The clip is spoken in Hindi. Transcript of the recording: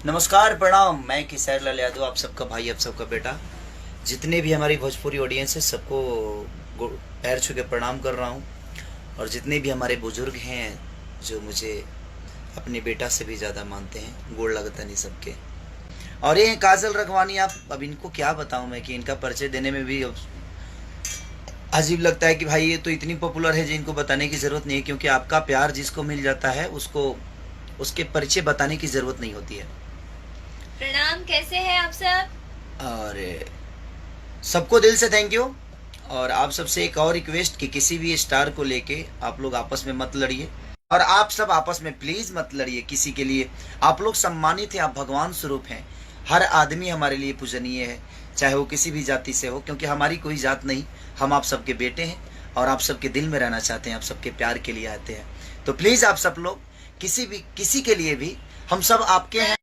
नमस्कार, प्रणाम। मैं किशोर लाल यादव, आप सबका भाई, आप सबका बेटा। जितने भी हमारी भोजपुरी ऑडियंस है, सबको पैर छू के प्रणाम कर रहा हूँ। और जितने भी हमारे बुजुर्ग हैं जो मुझे अपने बेटा से भी ज़्यादा मानते हैं, गोड़ लगता नहीं सबके। और ये काजल रखवानी, आप अब इनको क्या बताऊँ मैं कि इनका परिचय देने में भी अब अजीब लगता है कि भाई ये तो इतनी पॉपुलर है, जिनको बताने की ज़रूरत नहीं है, क्योंकि आपका प्यार जिसको मिल जाता है उसको उसके परिचय बताने की ज़रूरत नहीं होती है। प्रणाम, कैसे हैं आप सब? और सबको दिल से थैंक यू। और आप सबसे एक और रिक्वेस्ट कि किसी भी स्टार को लेके आप लोग आपस में मत लड़िए, और आप सब आपस में प्लीज मत लड़िए किसी के लिए। आप लोग सम्मानित हैं, आप भगवान स्वरूप हैं। हर आदमी हमारे लिए पूजनीय है, चाहे वो किसी भी जाति से हो, क्योंकि हमारी कोई जात नहीं। हम आप सबके बेटे हैं और आप सबके दिल में रहना चाहते हैं, आप सबके प्यार के लिए आते हैं। तो प्लीज आप सब लोग किसी के लिए भी, हम सब आपके हैं।